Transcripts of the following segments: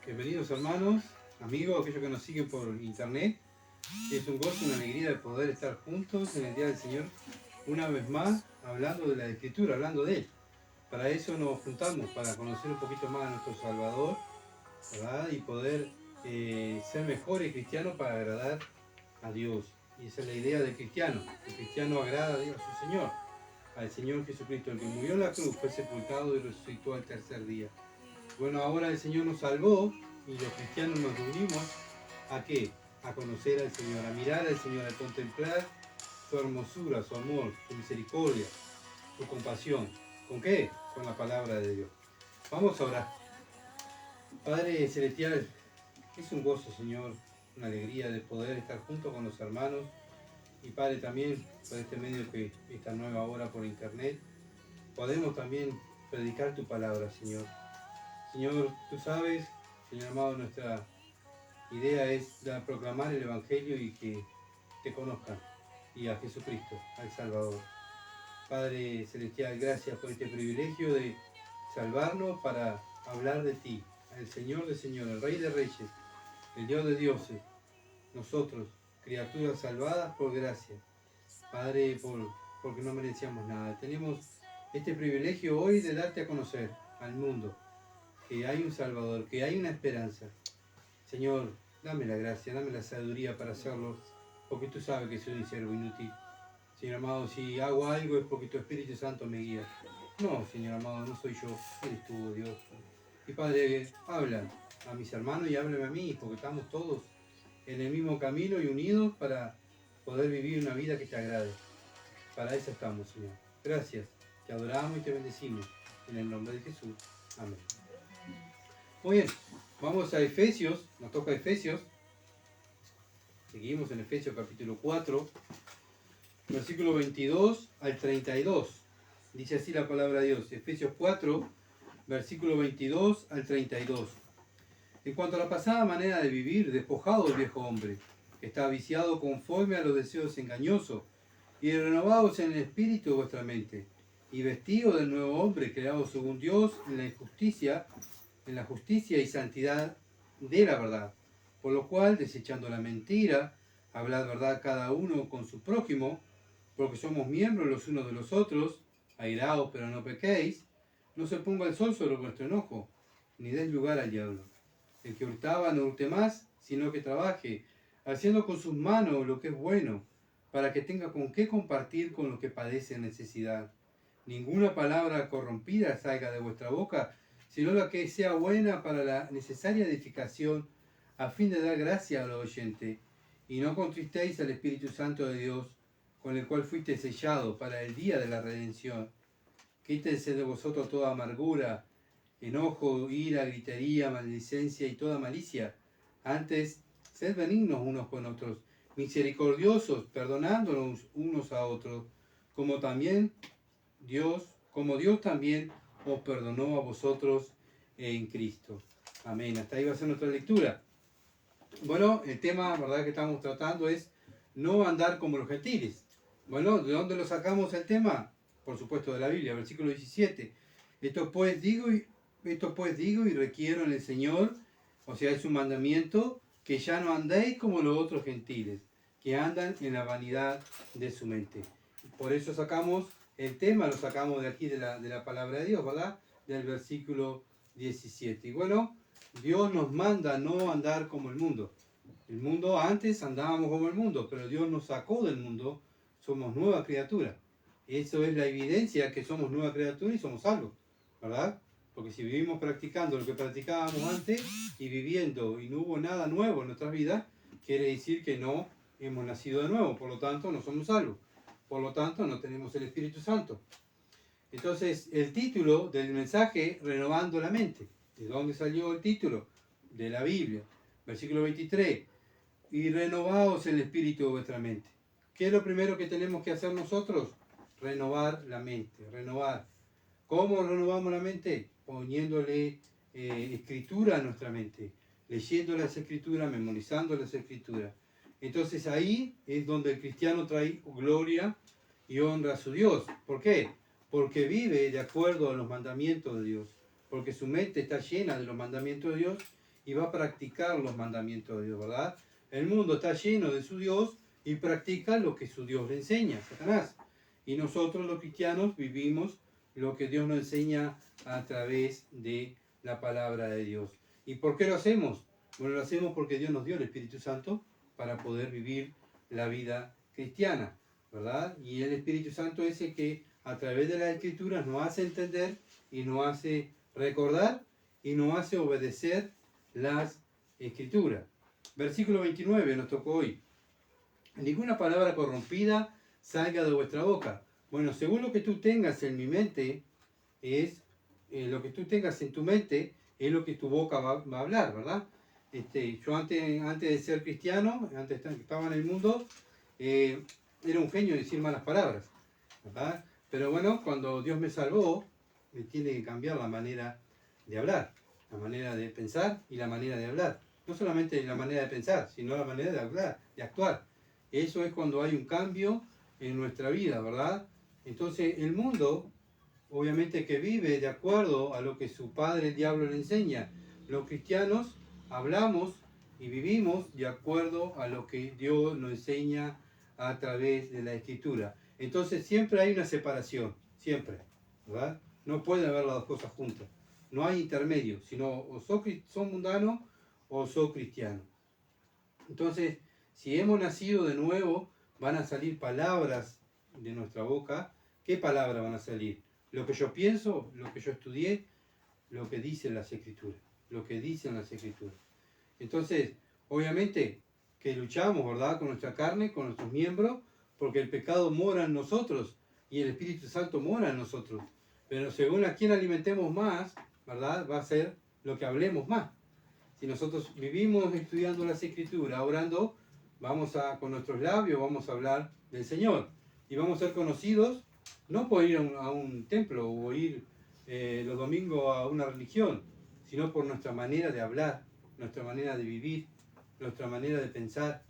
Bienvenidos hermanos, amigos, aquellos que nos siguen por internet. Es un gozo, una alegría de poder estar juntos en el Día del Señor, una vez más, hablando de la Escritura, hablando de Él. Para eso nos juntamos, para conocer un poquito más a nuestro Salvador, ¿verdad? Y poder ser mejores cristianos para agradar a Dios. Y esa es la idea del cristiano. El cristiano agrada a Dios, a su Señor, al Señor Jesucristo, el que murió en la cruz, fue sepultado y resucitó al tercer día. Bueno, ahora el Señor nos salvó y los cristianos nos reunimos ¿a qué? A conocer al Señor, a mirar al Señor, a contemplar su hermosura, su amor, su misericordia, su compasión. ¿Con qué? Con la palabra de Dios. Vamos a orar. Padre Celestial, es un gozo, Señor, una alegría de poder estar junto con los hermanos y Padre también por este medio que esta nueva hora por internet podemos también predicar tu palabra, Señor. Señor, tú sabes, Señor amado, nuestra idea es proclamar el Evangelio y que te conozcan, y a Jesucristo, al Salvador. Padre Celestial, gracias por este privilegio de salvarnos para hablar de ti, el Señor de señores, el Rey de reyes, el Dios de dioses, nosotros, criaturas salvadas por gracia. Padre, porque no merecíamos nada. Tenemos este privilegio hoy de darte a conocer al mundo que hay un Salvador, que hay una esperanza. Señor, dame la gracia, dame la sabiduría para hacerlo, porque tú sabes que soy un siervo inútil. Señor amado, si hago algo es porque tu Espíritu Santo me guía. No, Señor amado, no soy yo, eres tú, Dios. Y Padre, habla a mis hermanos y háblame a mí, porque estamos todos en el mismo camino y unidos para poder vivir una vida que te agrade. Para eso estamos, Señor. Gracias, te adoramos y te bendecimos. En el nombre de Jesús. Amén. Muy bien, vamos a Efesios, nos toca Efesios. Seguimos en Efesios capítulo 4, versículo 22 al 32. Dice así la palabra de Dios, Efesios 4, versículo 22 al 32. En cuanto a la pasada manera de vivir, despojado del viejo hombre, que está viciado conforme a los deseos engañosos, y renovados en el espíritu de vuestra mente, y vestido del nuevo hombre, creado según Dios en la justicia y santidad de la verdad. Por lo cual, desechando la mentira, hablad verdad cada uno con su prójimo, porque somos miembros los unos de los otros. Airaos, pero no pequéis. No se ponga el sol sobre vuestro enojo, ni deis lugar al diablo. El que hurtaba no hurte más, sino que trabaje, haciendo con sus manos lo que es bueno, para que tenga con qué compartir con los que padecen necesidad. Ninguna palabra corrompida salga de vuestra boca, sino la que sea buena para la necesaria edificación, a fin de dar gracia al oyente. Y no contristéis al Espíritu Santo de Dios, con el cual fuiste sellado para el día de la redención. Quítense de vosotros toda amargura, enojo, ira, gritería, maldicencia y toda malicia. Antes, sed benignos unos con otros, misericordiosos, perdonándonos unos a otros, como Dios también os perdonó a vosotros en Cristo. Amén. Hasta ahí va a ser nuestra lectura. Bueno, el tema, ¿verdad?, que estamos tratando es no andar como los gentiles. Bueno, ¿de dónde lo sacamos el tema? Por supuesto de la Biblia, versículo 17. Esto pues digo y requiero en el Señor, o sea, es un mandamiento, que ya no andéis como los otros gentiles, que andan en la vanidad de su mente. Por eso sacamos el tema, lo sacamos de aquí de la palabra de Dios, ¿verdad? Del versículo 17. Y bueno, Dios nos manda no andar como el mundo. El mundo, antes andábamos como el mundo, pero Dios nos sacó del mundo, somos nueva criatura. Eso es la evidencia que somos nueva criatura y somos salvos, ¿verdad? Porque si vivimos practicando lo que practicábamos antes y viviendo y no hubo nada nuevo en nuestras vidas, quiere decir que no hemos nacido de nuevo, por lo tanto no somos salvos, por lo tanto no tenemos el Espíritu Santo. Entonces, el título del mensaje, renovando la mente. ¿De dónde salió el título? De la Biblia. Versículo 23. Y renovaos el espíritu de vuestra mente. ¿Qué es lo primero que tenemos que hacer nosotros? Renovar la mente, renovar. ¿Cómo renovamos la mente? Poniéndole escritura a nuestra mente, leyendo las escrituras, memorizando las escrituras. Entonces ahí es donde el cristiano trae gloria y honra a su Dios. ¿Por qué? Porque vive de acuerdo a los mandamientos de Dios, porque su mente está llena de los mandamientos de Dios y va a practicar los mandamientos de Dios, ¿verdad? El mundo está lleno de su Dios y practica lo que su Dios le enseña, Satanás. Y nosotros los cristianos vivimos lo que Dios nos enseña a través de la palabra de Dios. ¿Y por qué lo hacemos? Bueno, lo hacemos porque Dios nos dio el Espíritu Santo para poder vivir la vida cristiana, ¿verdad? Y el Espíritu Santo es el que a través de las Escrituras nos hace entender y nos hace recordar y nos hace obedecer las Escrituras. Versículo 29 nos tocó hoy. Ninguna palabra corrompida salga de vuestra boca. Bueno, según lo que tú tengas en mi mente, es lo que tú tengas en tu mente, es lo que tu boca va a hablar, ¿verdad? Yo antes de ser cristiano, antes estaba en el mundo, era un genio de decir malas palabras, ¿verdad? Pero bueno, cuando Dios me salvó, me tiene que cambiar la manera de hablar, la manera de pensar y la manera de hablar. No solamente la manera de pensar, sino la manera de hablar, de actuar. Eso es cuando hay un cambio en nuestra vida, ¿verdad? Entonces el mundo, obviamente que vive de acuerdo a lo que su padre el diablo le enseña. Los cristianos hablamos y vivimos de acuerdo a lo que Dios nos enseña a través de la Escritura. Entonces siempre hay una separación, siempre, ¿verdad? No puede haber las dos cosas juntas. No hay intermedio, sino o sos mundano o sos cristiano. Entonces, si hemos nacido de nuevo, van a salir palabras de nuestra boca. ¿Qué palabras van a salir? Lo que yo pienso, lo que yo estudié, lo que dicen las Escrituras. Lo que dicen las Escrituras. Entonces, obviamente que luchamos, ¿verdad? Con nuestra carne, con nuestros miembros, porque el pecado mora en nosotros y el Espíritu Santo mora en nosotros. Pero según a quien alimentemos más, ¿verdad? Va a ser lo que hablemos más. Si nosotros vivimos estudiando las Escrituras, orando, con nuestros labios vamos a hablar del Señor. Y vamos a ser conocidos, no por ir a un templo o ir los domingos a una religión, sino por nuestra manera de hablar, nuestra manera de vivir, nuestra manera de pensar.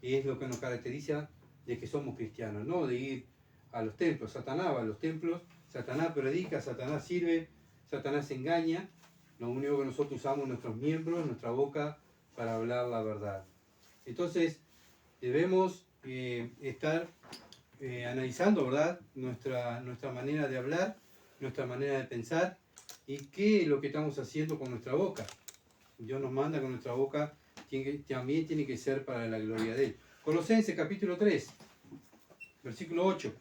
Y es lo que nos caracteriza de que somos cristianos, no de ir a los templos. Satanás va a los templos, Satanás predica, Satanás sirve, Satanás engaña. Lo único que nosotros usamos nuestros miembros, nuestra boca, para hablar la verdad. Entonces, debemos estar analizando, ¿verdad? Nuestra manera de hablar, nuestra manera de pensar y qué es lo que estamos haciendo con nuestra boca. Dios nos manda con nuestra boca, también tiene que ser para la gloria de Él. Colosenses capítulo 3, versículo 8.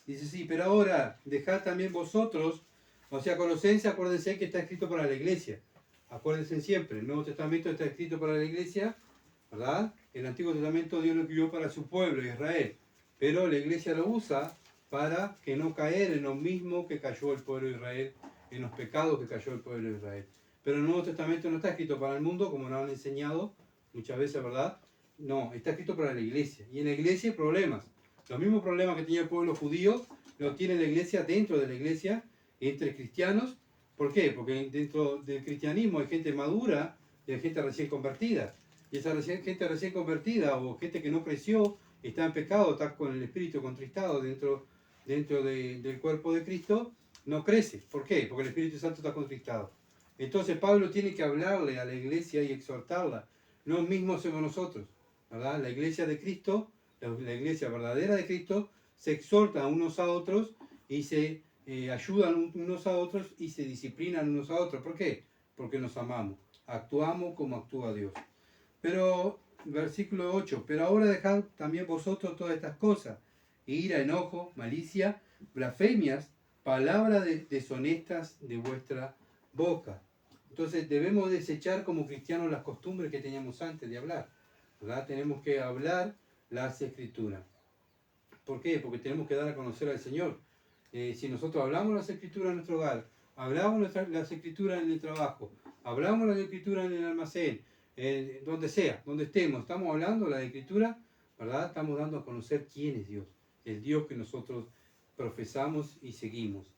Dice, sí, pero ahora dejad también vosotros, o sea, Colosenses, acuérdense que está escrito para la iglesia. Acuérdense siempre, el Nuevo Testamento está escrito para la iglesia, ¿verdad? El Antiguo Testamento Dios lo escribió para su pueblo, Israel. Pero la iglesia lo usa para que no caer en lo mismo que cayó el pueblo de Israel, en los pecados que cayó el pueblo de Israel. Pero el Nuevo Testamento no está escrito para el mundo, como nos han enseñado muchas veces, ¿verdad? No, está escrito para la iglesia. Y en la iglesia hay problemas. Los mismos problemas que tenía el pueblo judío, los tiene la iglesia dentro de la iglesia, entre cristianos. ¿Por qué? Porque dentro del cristianismo hay gente madura y hay gente recién convertida. Y esa gente recién convertida o gente que no creció, está en pecado, está con el espíritu contristado dentro del cuerpo de Cristo, no crece. ¿Por qué? Porque el Espíritu Santo está contristado. Entonces Pablo tiene que hablarle a la iglesia y exhortarla. Lo mismo hacemos nosotros, ¿verdad? La iglesia de Cristo, la iglesia verdadera de Cristo, se exhorta unos a otros y se ayudan unos a otros y se disciplinan unos a otros. ¿Por qué? Porque nos amamos. Actuamos como actúa Dios. Pero, versículo 8, pero ahora dejad también vosotros todas estas cosas: ira, enojo, malicia, blasfemias, palabras deshonestas de vuestra boca. Entonces debemos desechar como cristianos las costumbres que teníamos antes de hablar, ¿verdad? Tenemos que hablar las Escrituras. ¿Por qué? Porque tenemos que dar a conocer al Señor. Si nosotros hablamos las Escrituras en nuestro hogar, hablamos las Escrituras en el trabajo, hablamos las Escrituras en el almacén, donde sea, donde estemos, estamos hablando la Escritura, ¿verdad? Estamos dando a conocer quién es Dios, el Dios que nosotros profesamos y seguimos.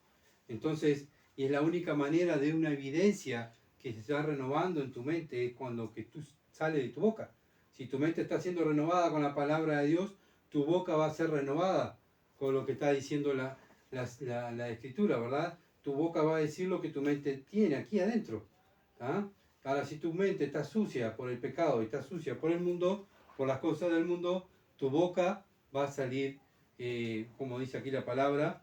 Entonces, y es la única manera de una evidencia que se está renovando en tu mente, es cuando que tú sale de tu boca. Si tu mente está siendo renovada con la palabra de Dios, tu boca va a ser renovada con lo que está diciendo la Escritura, ¿verdad? Tu boca va a decir lo que tu mente tiene aquí adentro. ¿Ah? Ahora, si tu mente está sucia por el pecado, está sucia por el mundo, por las cosas del mundo, tu boca va a salir, como dice aquí la palabra,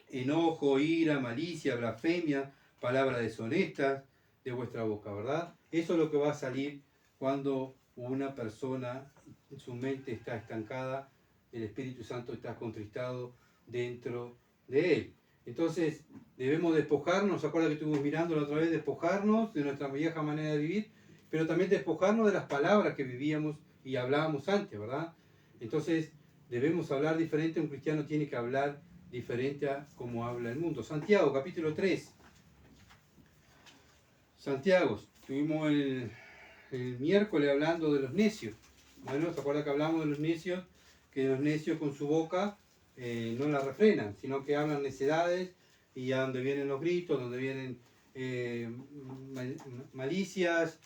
enojo, ira, malicia, blasfemia, palabras deshonestas de vuestra boca, ¿verdad? Eso es lo que va a salir cuando una persona, su mente está estancada, el Espíritu Santo está contristado dentro de él. Entonces, debemos despojarnos, ¿se acuerda que estuvimos mirando la otra vez? Despojarnos de nuestra vieja manera de vivir, pero también despojarnos de las palabras que vivíamos y hablábamos antes, ¿verdad? Entonces, debemos hablar diferente, un cristiano tiene que hablar diferente a como habla el mundo. Santiago, capítulo 3. Santiago, estuvimos el miércoles hablando de los necios. Bueno, ¿se acuerda que hablamos de los necios? Que los necios con su boca no la refrenan, sino que hablan necedades, y a donde vienen los gritos, donde vienen malicias,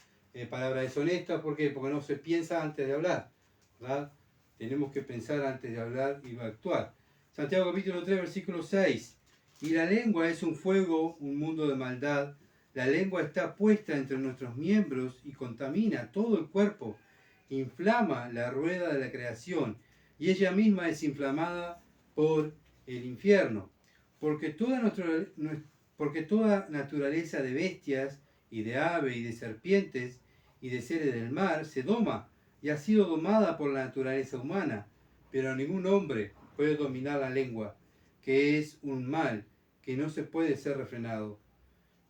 palabras deshonestas. ¿Por qué? Porque no se piensa antes de hablar, ¿verdad? Tenemos que pensar antes de hablar y actuar. Santiago capítulo 3, versículo 6. Y la lengua es un fuego, un mundo de maldad. La lengua está puesta entre nuestros miembros y contamina todo el cuerpo, inflama la rueda de la creación, y ella misma es inflamada por el infierno. Porque toda naturaleza de bestias, y de aves, y de serpientes, y de seres del mar, se doma, y ha sido domada por la naturaleza humana. Pero ningún hombre puede dominar la lengua, que es un mal que no se puede ser refrenado,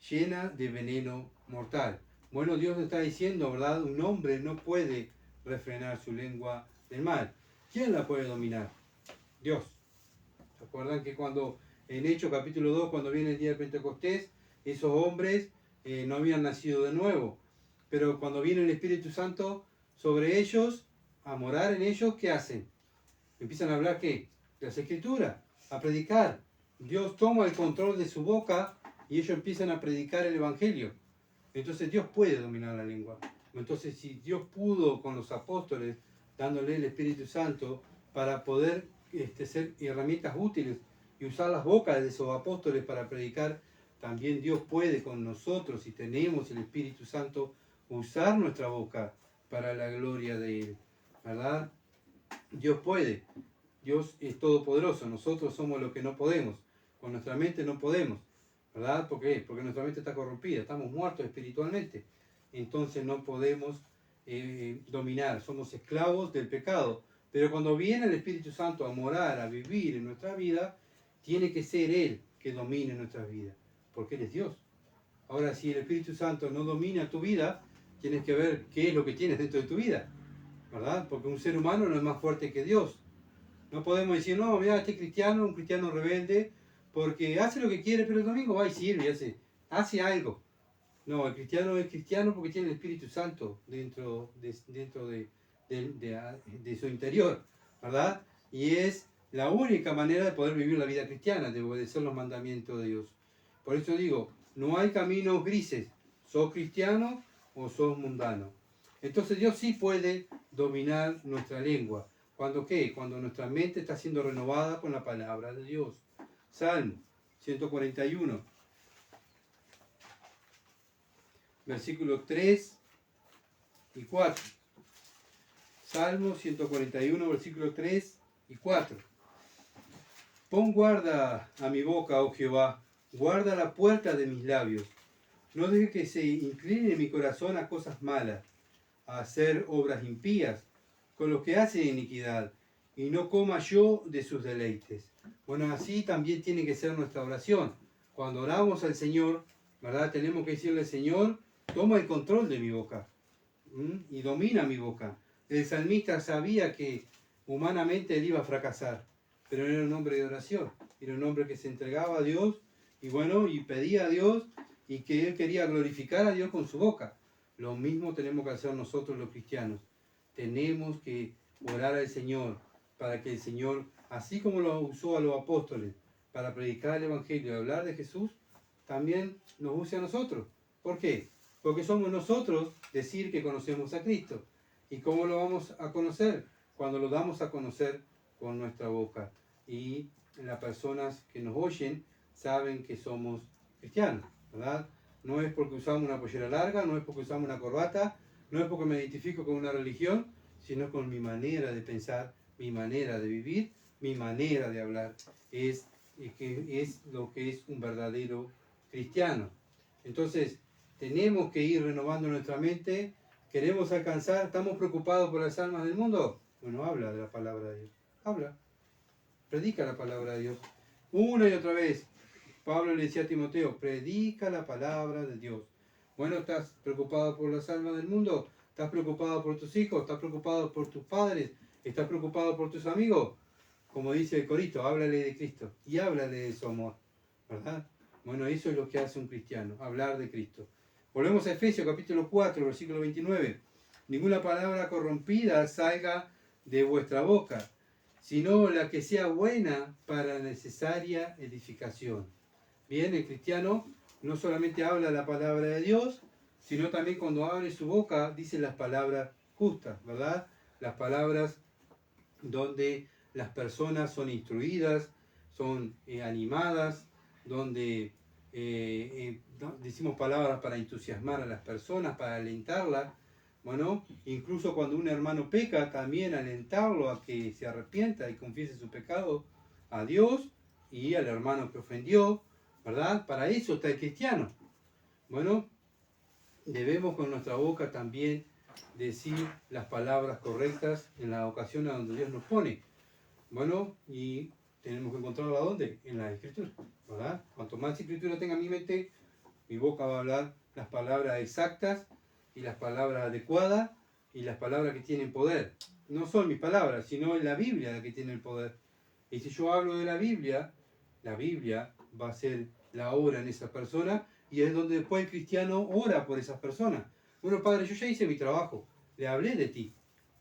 llena de veneno mortal. Bueno, Dios está diciendo, ¿verdad? Un hombre no puede refrenar su lengua del mal. ¿Quién la puede dominar? Dios. ¿Se acuerdan que cuando en Hechos capítulo 2, cuando viene el día de Pentecostés, esos hombres no habían nacido de nuevo? Pero cuando viene el Espíritu Santo sobre ellos, a morar en ellos, ¿qué hacen? Empiezan a hablar, ¿qué? De las Escrituras, a predicar. Dios toma el control de su boca y ellos empiezan a predicar el Evangelio. Entonces Dios puede dominar la lengua. Entonces, si Dios pudo con los apóstoles, dándole el Espíritu Santo para poder ser herramientas útiles y usar las bocas de esos apóstoles para predicar, también Dios puede con nosotros, si tenemos el Espíritu Santo, usar nuestra boca para la gloria de Él, ¿verdad? Dios puede. Dios es todopoderoso. Nosotros somos los que no podemos. Con nuestra mente no podemos, ¿verdad? ¿Por qué? Porque nuestra mente está corrompida, estamos muertos espiritualmente. Entonces no podemos dominar, somos esclavos del pecado. Pero cuando viene el Espíritu Santo a morar, a vivir en nuestra vida, tiene que ser Él que domine nuestras vidas, porque Él es Dios. Ahora, si el Espíritu Santo no domina tu vida, tienes que ver qué es lo que tienes dentro de tu vida, ¿verdad? Porque un ser humano no es más fuerte que Dios. No podemos decir, no, mira, este cristiano, un cristiano rebelde, porque hace lo que quiere, pero el domingo va y sirve y hace algo. No, el cristiano es cristiano porque tiene el Espíritu Santo dentro de su interior, ¿verdad? Y es la única manera de poder vivir la vida cristiana, de obedecer los mandamientos de Dios. Por eso digo, no hay caminos grises, sos cristiano o sos mundano. Entonces Dios sí puede dominar nuestra lengua. ¿Cuándo qué? Cuando nuestra mente está siendo renovada con la palabra de Dios. Salmo 141, versículos 3 y 4. Salmo 141, versículos 3 y 4. Pon guarda a mi boca, oh Jehová, guarda la puerta de mis labios. No deje que se incline mi corazón a cosas malas, a hacer obras impías, con los que hacen iniquidad, y no coma yo de sus deleites. Bueno, así también tiene que ser nuestra oración. Cuando oramos al Señor, ¿verdad? Tenemos que decirle, Señor, toma el control de mi boca, y domina mi boca. El salmista sabía que humanamente él iba a fracasar, pero era un hombre de oración, era un hombre que se entregaba a Dios, y bueno, y pedía a Dios, y que él quería glorificar a Dios con su boca. Lo mismo tenemos que hacer nosotros los cristianos. Tenemos que orar al Señor para que el Señor, así como lo usó a los apóstoles para predicar el Evangelio y hablar de Jesús, también nos use a nosotros. ¿Por qué? Porque somos nosotros decir que conocemos a Cristo. ¿Y cómo lo vamos a conocer? Cuando lo damos a conocer con nuestra boca. Y las personas que nos oyen saben que somos cristianos, ¿verdad? no es porque usamos una pollera larga, no es porque usamos una corbata, no es porque me identifico con una religión, sino con mi manera de pensar, mi manera de vivir, mi manera de hablar. Es lo que es un verdadero cristiano. Entonces, tenemos que ir renovando nuestra mente. Queremos alcanzar, estamos preocupados por las almas del mundo. Bueno, habla de la palabra de Dios. Habla, predica la palabra de Dios. Una y otra vez, Pablo le decía a Timoteo, predica la palabra de Dios. Bueno, ¿estás preocupado por las almas del mundo? ¿Estás preocupado por tus hijos? ¿Estás preocupado por tus padres? ¿Estás preocupado por tus amigos? Como dice el corito, háblale de Cristo y háblale de su amor, ¿verdad? Bueno, eso es lo que hace un cristiano, hablar de Cristo. Volvemos a Efesios capítulo 4, versículo 29. Ninguna palabra corrompida salga de vuestra boca, sino la que sea buena para la necesaria edificación. Bien, el cristiano no solamente habla la palabra de Dios, sino también cuando abre su boca dice las palabras justas, ¿verdad? Las palabras donde las personas son instruidas, son animadas, donde decimos palabras para entusiasmar a las personas, para alentarlas. Bueno, incluso cuando un hermano peca, también alentarlo a que se arrepienta y confiese su pecado a Dios y al hermano que ofendió, ¿verdad? Para eso está el cristiano. Bueno, debemos con nuestra boca también decir las palabras correctas en la ocasión a donde Dios nos pone. Bueno, y tenemos que encontrarla ¿dónde? En la Escritura, ¿verdad? Cuanto más Escritura tenga en mi mente, mi boca va a hablar las palabras exactas y las palabras adecuadas y las palabras que tienen poder. No son mis palabras, sino en la Biblia la que tiene el poder. Y si yo hablo de la Biblia va a ser la obra en esa persona y es donde después el cristiano ora por esas personas. Bueno, Padre, yo ya hice mi trabajo, le hablé de ti.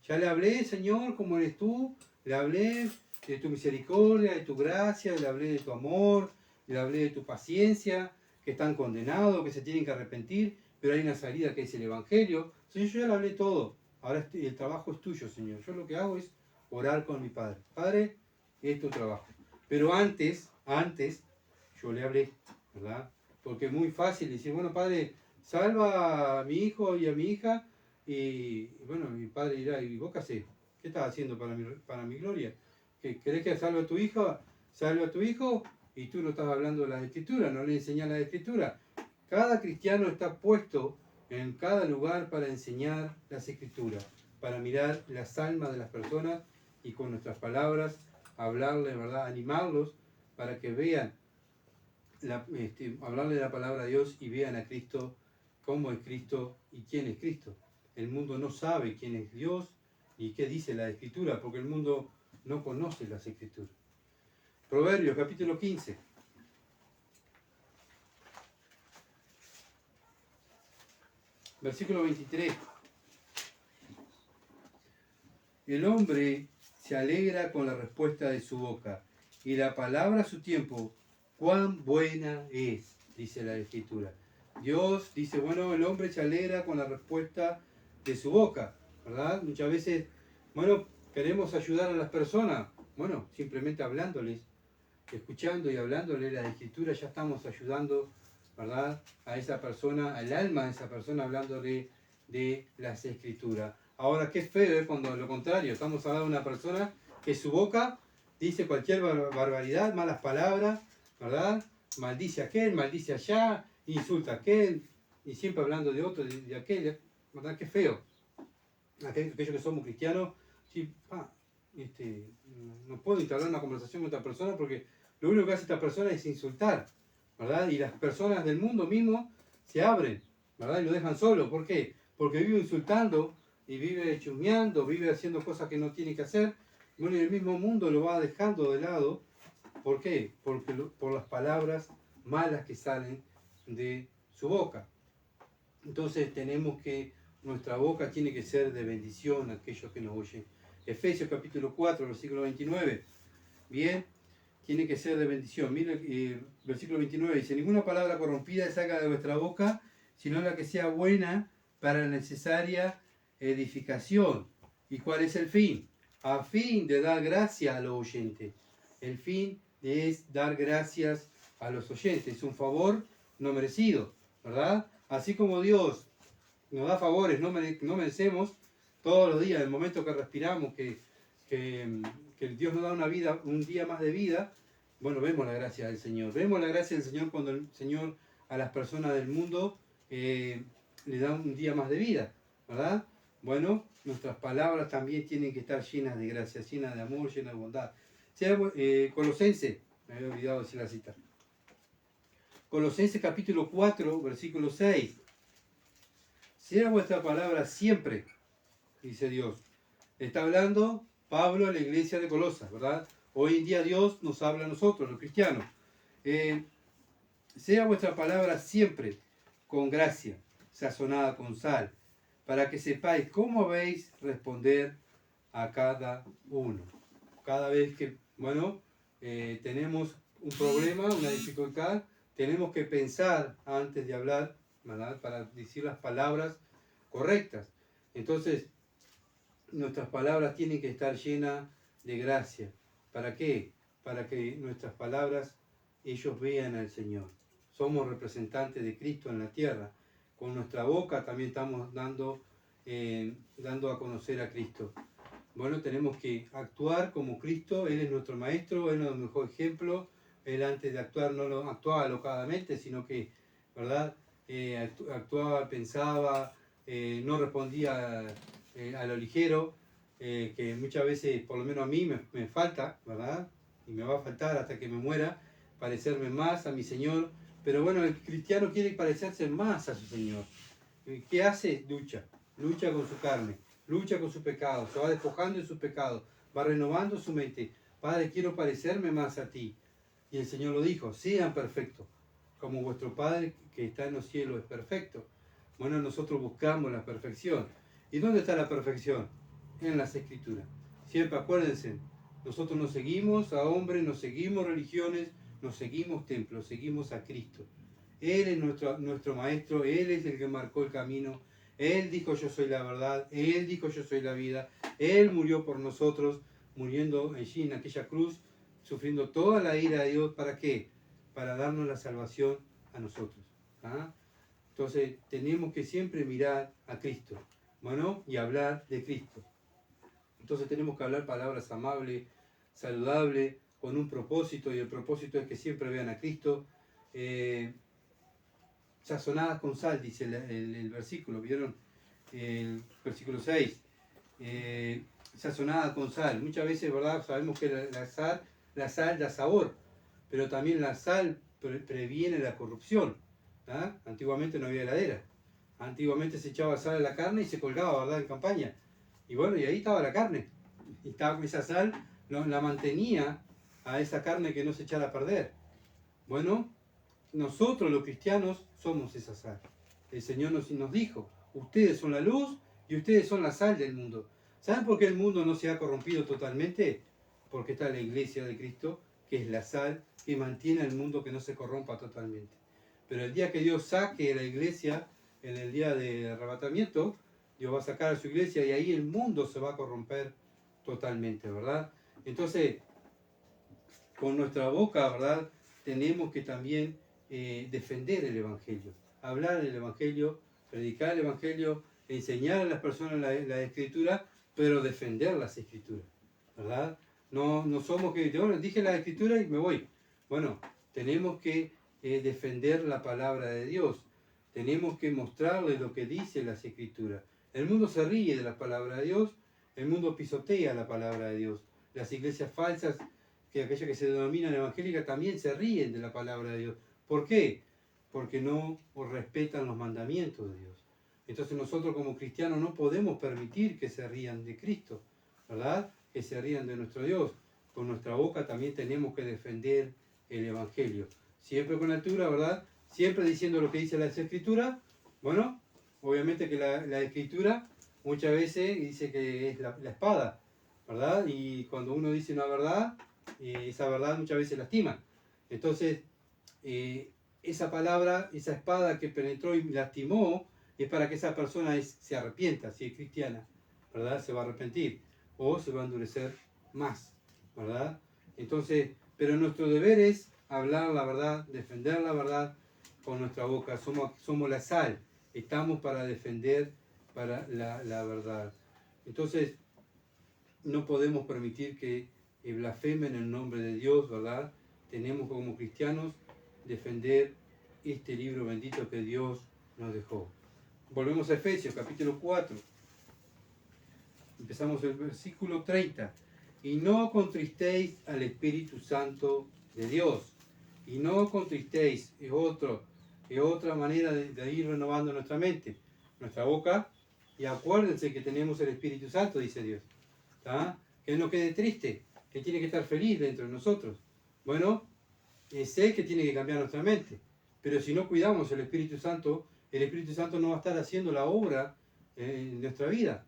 Ya le hablé, Señor, cómo eres tú, le hablé de tu misericordia, de tu gracia, le hablé de tu amor, le hablé de tu paciencia, que están condenados, que se tienen que arrepentir, pero hay una salida que es el Evangelio. Señor, yo ya le hablé todo. Ahora el trabajo es tuyo, Señor. Yo lo que hago es orar con mi Padre. Padre, es tu trabajo. Pero antes, yo le hablé, ¿verdad? Porque es muy fácil decir, bueno, Padre, salva a mi hijo y a mi hija, y bueno, mi Padre dirá, ¿y vos qué hacés? ¿Qué estás haciendo para mi gloria? ¿Querés que salve a tu hija? Salve a tu hijo, y tú no estás hablando de las Escrituras, no le enseñas las Escrituras. Cada cristiano está puesto en cada lugar para enseñar las Escrituras, para mirar las almas de las personas y con nuestras palabras hablarles, ¿verdad? Animarlos para que vean, hablarle de la palabra de Dios y vean a Cristo, cómo es Cristo y quién es Cristo. El mundo no sabe quién es Dios y qué dice la Escritura, porque el mundo no conoce las Escrituras. Proverbios capítulo 15. Versículo 23. El hombre se alegra con la respuesta de su boca, y la palabra a su tiempo, cuán buena es, dice la Escritura. Dios dice, bueno, el hombre se alegra con la respuesta de su boca, ¿verdad? Muchas veces, bueno, queremos ayudar a las personas, bueno, simplemente hablándoles, escuchando y hablándoles la Escritura, ya estamos ayudando, ¿verdad? A esa persona, al alma de esa persona, hablándole de las Escrituras. Ahora, qué feo es cuando lo contrario, estamos hablando de una persona que su boca dice cualquier barbaridad, malas palabras, ¿verdad? Maldice a aquel, maldice allá, insulta a aquel, y siempre hablando de otro, de aquel, ¿verdad? Qué feo. Aquellos que somos cristianos, sí, no puedo entablar una conversación con otra persona porque lo único que hace esta persona es insultar, ¿verdad? Y las personas del mundo mismo se abren, ¿verdad? Y lo dejan solo. ¿Por qué? Porque vive insultando y vive chusmeando, vive haciendo cosas que no tiene que hacer. Bueno, y el mismo mundo lo va dejando de lado. ¿Por qué? Por las palabras malas que salen de su boca. Entonces tenemos que, nuestra boca tiene que ser de bendición a aquellos que nos oyen. Efesios capítulo 4, versículo 29. Bien, tiene que ser de bendición. Mira, versículo 29 dice, ninguna palabra corrompida salga de vuestra boca, sino la que sea buena para la necesaria edificación. ¿Y cuál es el fin? A fin de dar gracia a los oyentes. El fin es dar gracias a los oyentes. Es un favor no merecido. ¿verdad? Así como Dios nos da favores, no merecemos todos los días, en el momento que respiramos, que Dios nos da una vida, un día más de vida. Bueno, vemos la gracia del Señor. Vemos la gracia del Señor cuando el Señor a las personas del mundo le da un día más de vida, ¿verdad? Bueno, nuestras palabras también tienen que estar llenas de gracia, llenas de amor, llenas de bondad. Colosenses, me había olvidado decir la cita. Colosenses capítulo 4, versículo 6. Sea vuestra palabra siempre, dice Dios. Está hablando Pablo a la iglesia de Colosas, ¿verdad? Hoy en día Dios nos habla a nosotros, los cristianos. Sea vuestra palabra siempre con gracia, sazonada con sal, para que sepáis cómo habéis responder a cada uno. Cada vez que, tenemos un problema, una dificultad, tenemos que pensar antes de hablar, ¿verdad? Para decir las palabras correctas. Entonces, nuestras palabras tienen que estar llenas de gracia. ¿Para qué? Para que nuestras palabras ellos vean al Señor. Somos representantes de Cristo en la tierra. Con nuestra boca también estamos dando a conocer a Cristo. Bueno, tenemos que actuar como Cristo. Él es nuestro maestro, Él es nuestro mejor ejemplo. Él antes de actuar no lo actuaba alocadamente, sino que, ¿verdad? Actuaba, pensaba, no respondía a lo ligero, que muchas veces, por lo menos a mí, me falta, ¿verdad? Y me va a faltar hasta que me muera, parecerme más a mi Señor. Pero bueno, el cristiano quiere parecerse más a su Señor. ¿Qué hace? Lucha con su carne, lucha con su pecado, se va despojando de sus pecados, va renovando su mente. Padre, quiero parecerme más a ti. Y el Señor lo dijo, sean perfectos, como vuestro Padre que está en los cielos es perfecto. Bueno, nosotros buscamos la perfección. ¿Y dónde está la perfección? En las Escrituras. Siempre acuérdense, nosotros no seguimos a hombres, no seguimos religiones, no seguimos templos, seguimos a Cristo. Él es nuestro maestro, Él es el que marcó el camino. Él dijo yo soy la verdad, Él dijo yo soy la vida. Él murió por nosotros, muriendo allí en aquella cruz, sufriendo toda la ira de Dios. ¿Para qué? Para darnos la salvación a nosotros. ¿Ah? Entonces tenemos que siempre mirar a Cristo, bueno, y hablar de Cristo. Entonces tenemos que hablar palabras amables, saludables, con un propósito, y el propósito es que siempre vean a Cristo. Sazonadas con sal, dice el versículo, ¿vieron? El versículo 6. Sazonada con sal. Muchas veces, ¿verdad? Sabemos que la sal da sabor, pero también la sal previene la corrupción. ¿Ah? Antiguamente no había heladera. Antiguamente se echaba sal a la carne y se colgaba, ¿verdad? En campaña. Y bueno, y ahí estaba la carne. Y estaba esa sal, la mantenía a esa carne que no se echara a perder. Bueno, nosotros los cristianos somos esa sal. El Señor nos dijo, ustedes son la luz y ustedes son la sal del mundo. ¿Saben por qué el mundo no se ha corrompido totalmente? Porque está la iglesia de Cristo, que es la sal que mantiene al mundo que no se corrompa totalmente. Pero el día que Dios saque la iglesia, en el día de arrebatamiento, Dios va a sacar a su iglesia y ahí el mundo se va a corromper totalmente, ¿verdad? Entonces, con nuestra boca, ¿verdad? Tenemos que también defender el Evangelio, hablar del Evangelio, predicar el Evangelio, enseñar a las personas la Escritura, pero defender las Escrituras, ¿verdad? No somos que, bueno, dije la Escritura y me voy. Bueno, tenemos que defender la palabra de Dios, tenemos que mostrarles lo que dice las Escrituras. El mundo se ríe de la palabra de Dios, el mundo pisotea la palabra de Dios. Las iglesias falsas, que aquellas que se denominan evangélicas, también se ríen de la palabra de Dios. ¿Por qué? Porque no respetan los mandamientos de Dios. Entonces nosotros como cristianos no podemos permitir que se rían de Cristo, ¿verdad? Que se rían de nuestro Dios. Con nuestra boca también tenemos que defender el Evangelio. Siempre con altura, ¿verdad? Siempre diciendo lo que dice la Escritura. Bueno, obviamente que la Escritura muchas veces dice que es la espada, ¿verdad? Y cuando uno dice una verdad, esa verdad muchas veces lastima. Entonces, esa palabra, esa espada que penetró y lastimó, es para que esa persona se arrepienta, si es cristiana, ¿verdad? Se va a arrepentir o se va a endurecer más, ¿verdad? Entonces, pero nuestro deber es hablar la verdad, defender la verdad, con nuestra boca, somos la sal, estamos para defender para la verdad. Entonces, no podemos permitir que blasfemen el nombre de Dios, ¿verdad? Tenemos como cristianos defender este libro bendito que Dios nos dejó. Volvemos a Efesios, capítulo 4. Empezamos el versículo 30. Y no contristéis al Espíritu Santo de Dios. Y no contristéis, es otra manera de ir renovando nuestra mente, nuestra boca. Y acuérdense que tenemos el Espíritu Santo, dice Dios. ¿Tá? Que no quede triste, que tiene que estar feliz dentro de nosotros. Bueno, es Él que tiene que cambiar nuestra mente. Pero si no cuidamos el Espíritu Santo no va a estar haciendo la obra en nuestra vida,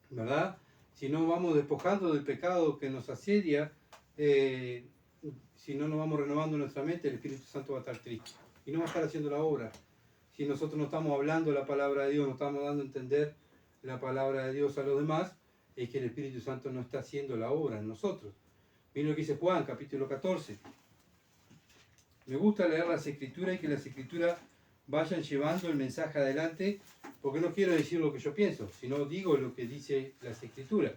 ¿verdad? Si no vamos despojando del pecado que nos asedia, si no nos vamos renovando nuestra mente, el Espíritu Santo va a estar triste y no va a estar haciendo la obra. Si nosotros no estamos hablando la palabra de Dios, no estamos dando a entender la palabra de Dios a los demás, es que el Espíritu Santo no está haciendo la obra en nosotros. Miren lo que dice Juan, capítulo 14. Me gusta leer las Escrituras y que las Escrituras vayan llevando el mensaje adelante, porque no quiero decir lo que yo pienso, sino digo lo que dice las Escrituras.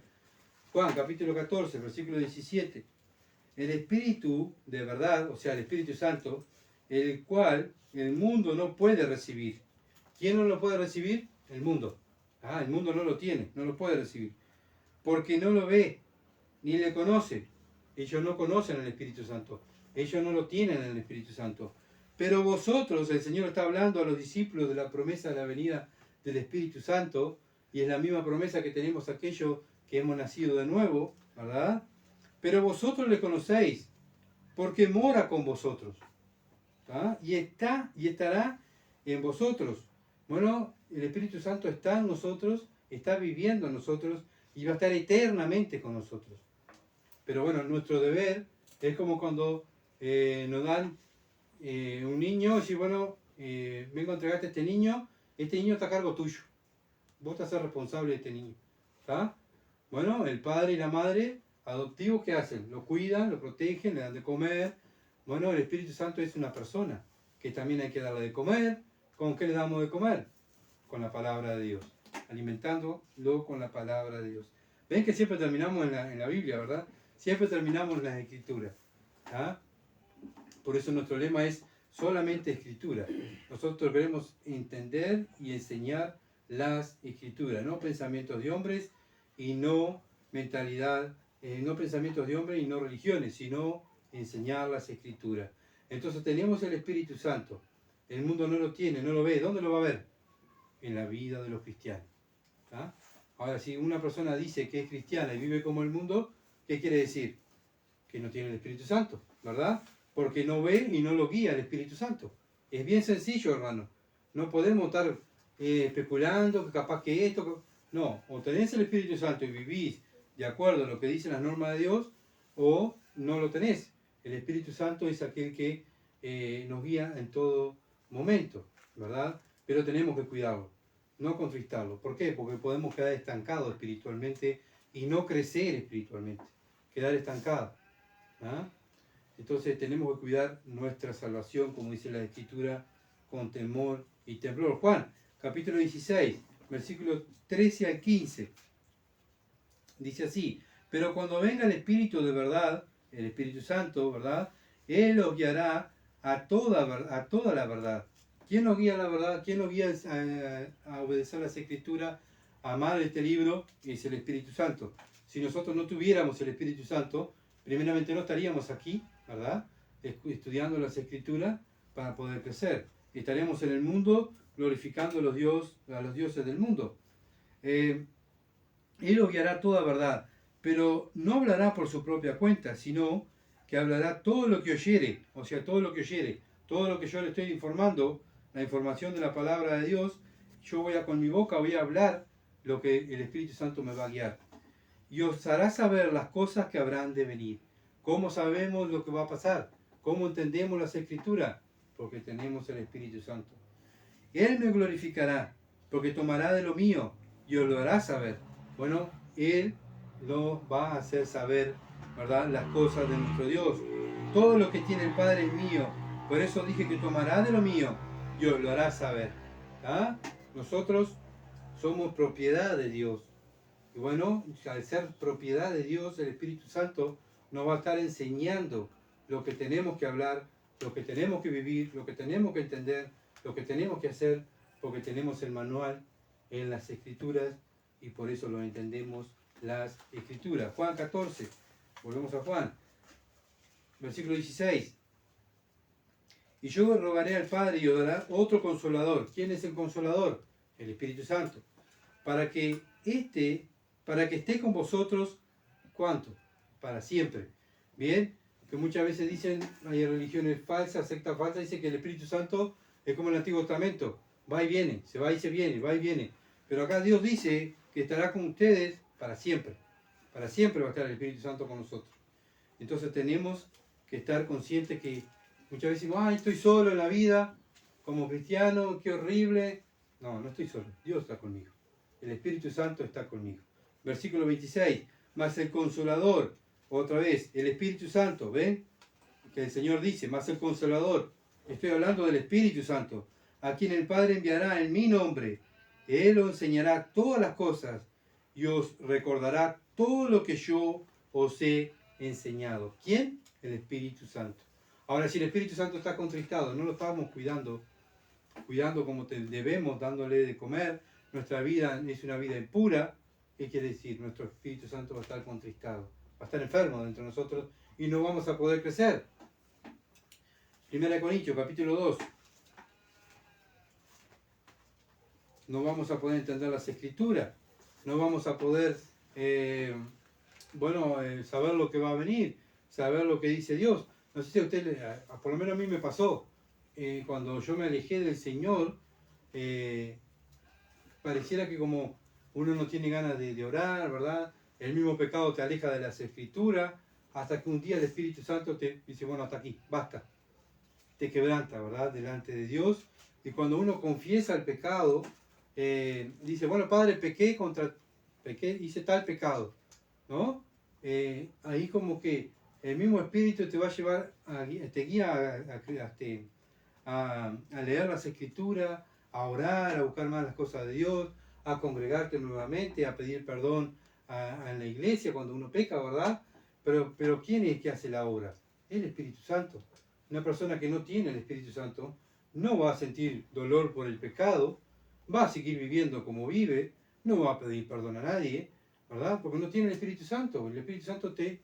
Juan, capítulo 14, versículo 17. El Espíritu de verdad, o sea, el Espíritu Santo, el cual el mundo no puede recibir. ¿Quién no lo puede recibir? El mundo. El mundo no lo tiene, no lo puede recibir. Porque no lo ve, ni le conoce. Ellos no conocen al Espíritu Santo. Ellos no lo tienen en el Espíritu Santo. Pero vosotros, el Señor está hablando a los discípulos de la promesa de la venida del Espíritu Santo, y es la misma promesa que tenemos aquellos que hemos nacido de nuevo, ¿verdad? Pero vosotros le conocéis, porque mora con vosotros. ¿Ah? Y estará en vosotros. Bueno, el Espíritu Santo está en nosotros, está viviendo en nosotros, y va a estar eternamente con nosotros. Pero bueno, nuestro deber es como cuando nos dan un niño, y bueno, vengo a entregarte a este niño está a cargo tuyo. Vos te haces responsable de este niño. ¿Está? Bueno, el padre y la madre adoptivos, ¿qué hacen? Lo cuidan, lo protegen, le dan de comer. Bueno, el Espíritu Santo es una persona que también hay que darle de comer. ¿Con qué le damos de comer? Con la palabra de Dios. Alimentándolo con la palabra de Dios. Ven que siempre terminamos en la Biblia, ¿verdad? Siempre terminamos en las Escrituras. ¿Ah? Por eso nuestro lema es solamente Escritura. Nosotros queremos entender y enseñar las Escrituras, no pensamientos de hombres y no mentalidad, no pensamientos de hombres y no religiones, sino enseñar las Escrituras. Entonces tenemos el Espíritu Santo. El mundo no lo tiene, no lo ve. ¿Dónde lo va a ver? En la vida de los cristianos. ¿Ah? Ahora, si una persona dice que es cristiana y vive como el mundo, ¿qué quiere decir? Que no tiene el Espíritu Santo, ¿verdad? Porque no ve y no lo guía el Espíritu Santo. Es bien sencillo, hermano. No podemos estar especulando que capaz que esto... No, o tenés el Espíritu Santo y vivís de acuerdo a lo que dicen las normas de Dios, o no lo tenés. El Espíritu Santo es aquel que nos guía en todo momento, ¿verdad? Pero tenemos que cuidarlo, no contristarlo. ¿Por qué? Porque podemos quedar estancados espiritualmente y no crecer espiritualmente. Quedar estancados. ¿Ah? Entonces tenemos que cuidar nuestra salvación, como dice la Escritura, con temor y temblor. Juan, capítulo 16, versículos 13 al 15. Dice así: pero cuando venga el Espíritu de verdad, el Espíritu Santo, ¿verdad? Él os guiará a toda la verdad. ¿Quién nos guía a la verdad? ¿Quién nos guía a obedecer las Escrituras, a amar este libro? Es el Espíritu Santo. Si nosotros no tuviéramos el Espíritu Santo, primeramente no estaríamos aquí, ¿verdad? Estudiando las Escrituras para poder crecer. Estaríamos en el mundo glorificando a los dioses del mundo. Él os guiará toda verdad, pero no hablará por su propia cuenta, sino que hablará todo lo que oyere, o sea, todo lo que oyere, todo lo que yo le estoy informando, la información de la palabra de Dios, yo con mi boca voy a hablar lo que el Espíritu Santo me va a guiar. Y os hará saber las cosas que habrán de venir. ¿Cómo sabemos lo que va a pasar? ¿Cómo entendemos las Escrituras? Porque tenemos el Espíritu Santo. Él me glorificará, porque tomará de lo mío y os lo hará saber. Bueno, Él nos va a hacer saber, ¿verdad?, las cosas de nuestro Dios. Todo lo que tiene el Padre es mío, Por eso dije que tomará de lo mío y os lo hará saber. ¿Ah? Nosotros somos propiedad de Dios. Y bueno, al ser propiedad de Dios, el Espíritu Santo nos va a estar enseñando lo que tenemos que hablar, lo que tenemos que vivir, lo que tenemos que entender, lo que tenemos que hacer, porque tenemos el manual en las Escrituras y por eso lo entendemos las Escrituras. Juan 14, volvemos a Juan, versículo 16. Y yo rogaré al Padre y os dará otro Consolador. ¿Quién es el Consolador? El Espíritu Santo. Para que esté con vosotros, ¿cuánto? Para siempre. Bien, que muchas veces dicen, hay religiones falsas, sectas falsas, dicen que el Espíritu Santo es como el Antiguo Testamento, va y viene, se va y se viene, va y viene. Pero acá Dios dice que estará con ustedes para siempre. Para siempre va a estar el Espíritu Santo con nosotros. Entonces tenemos que estar conscientes que muchas veces decimos, ay, estoy solo en la vida, como cristiano, qué horrible. No, no estoy solo, Dios está conmigo. El Espíritu Santo está conmigo. Versículo 26, más el Consolador, otra vez, el Espíritu Santo, ¿ven? Que el Señor dice, más el Consolador. Estoy hablando del Espíritu Santo, a quien el Padre enviará en mi nombre. Él os enseñará todas las cosas y os recordará todo lo que yo os he enseñado. ¿Quién? El Espíritu Santo. Ahora, si el Espíritu Santo está contristado, no lo estamos cuidando como debemos, dándole de comer, nuestra vida es una vida impura, ¿qué quiere decir? Nuestro Espíritu Santo va a estar contristado, va a estar enfermo dentro de nosotros y no vamos a poder crecer. 1 Corintios, capítulo 2. No vamos a poder entender las Escrituras, no vamos a poder saber lo que va a venir, saber lo que dice Dios. No sé si a usted, por lo menos a mí me pasó, cuando yo me alejé del Señor, pareciera que como uno no tiene ganas de orar, ¿verdad? El mismo pecado te aleja de las Escrituras, hasta que un día el Espíritu Santo te dice, bueno, hasta aquí, basta. Te quebranta, ¿verdad? Delante de Dios. Y cuando uno confiesa el pecado, dice, bueno, Padre, pequé, hice tal pecado, ¿no? Ahí como que el mismo Espíritu te va a llevar, te guía a leer las Escrituras, a orar, a buscar más las cosas de Dios, a congregarte nuevamente, a pedir perdón en la iglesia cuando uno peca, ¿verdad? Pero ¿quién es el que hace la obra? El Espíritu Santo. Una persona que no tiene el Espíritu Santo no va a sentir dolor por el pecado, va a seguir viviendo como vive, no va a pedir perdón a nadie, ¿verdad? Porque no tiene el Espíritu Santo. El Espíritu Santo te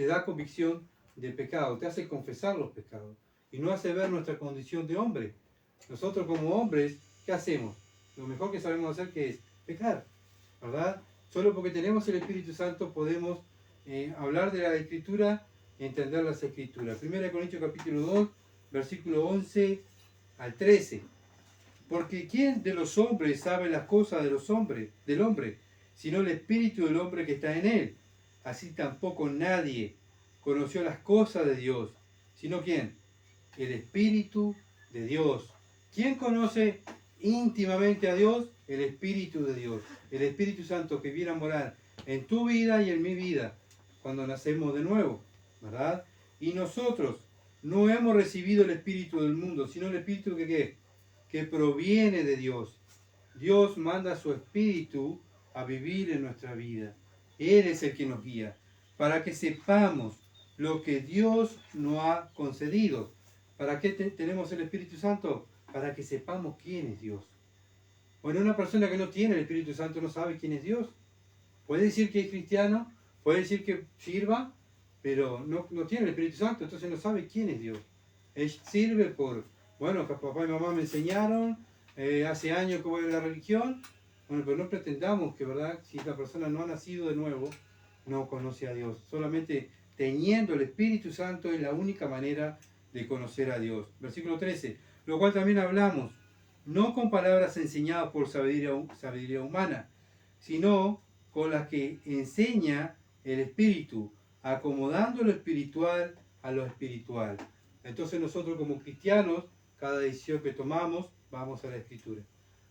da convicción de pecado, te hace confesar los pecados y no hace ver nuestra condición de hombre. Nosotros como hombres, ¿qué hacemos? Lo mejor que sabemos hacer que es pecar, ¿verdad? Solo porque tenemos el Espíritu Santo podemos hablar de la Escritura, entender las Escrituras. 1 Corintios capítulo 2, versículo 11 al 13. Porque ¿quién de los hombres sabe las cosas del hombre, sino el Espíritu del hombre que está en él? Así tampoco nadie conoció las cosas de Dios, sino ¿quién? El Espíritu de Dios. ¿Quién conoce íntimamente a Dios? El Espíritu de Dios. El Espíritu Santo que viene a morar en tu vida y en mi vida cuando nacemos de nuevo, ¿verdad? Y nosotros no hemos recibido el Espíritu del mundo, sino el Espíritu que proviene de Dios. Dios manda su Espíritu a vivir en nuestra vida. Él es el que nos guía, para que sepamos lo que Dios nos ha concedido. ¿Para qué tenemos el Espíritu Santo? Para que sepamos quién es Dios. Bueno, una persona que no tiene el Espíritu Santo no sabe quién es Dios. Puede decir que es cristiano, puede decir que sirva, pero no tiene el Espíritu Santo, entonces no sabe quién es Dios. Él sirve bueno, que papá y mamá me enseñaron, hace años que voy a la religión, bueno, pero no pretendamos que, ¿verdad? Si esta persona no ha nacido de nuevo, no conoce a Dios. Solamente teniendo el Espíritu Santo es la única manera de conocer a Dios. Versículo 13, lo cual también hablamos, no con palabras enseñadas por sabiduría humana, sino con las que enseña el Espíritu, acomodando lo espiritual a lo espiritual. Entonces nosotros como cristianos, cada decisión que tomamos, vamos a la Escritura.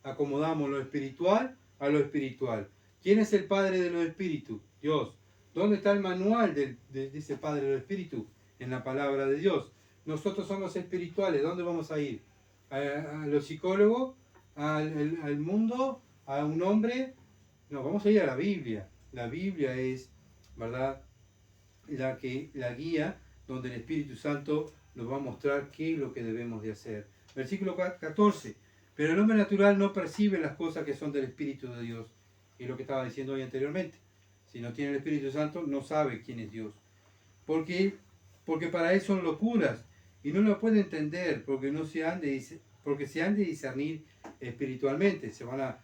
Acomodamos lo espiritual a lo espiritual. ¿Quién es el Padre de los Espíritus? Dios. ¿Dónde está el manual de ese Padre de los Espíritus? En la palabra de Dios. nosotros somos espirituales, ¿dónde vamos a ir? ¿A los psicólogos? ¿Al mundo? ¿A un hombre? No, vamos a ir a la Biblia. La Biblia es, ¿verdad?, la guía donde el Espíritu Santo nos va a mostrar qué es lo que debemos de hacer. Versículo 14. Pero el hombre natural no percibe las cosas que son del Espíritu de Dios. Y lo que estaba diciendo hoy anteriormente. Si no tiene el Espíritu Santo, no sabe quién es Dios. Porque para él son locuras. Y no lo puede entender porque se han de discernir espiritualmente. Se van a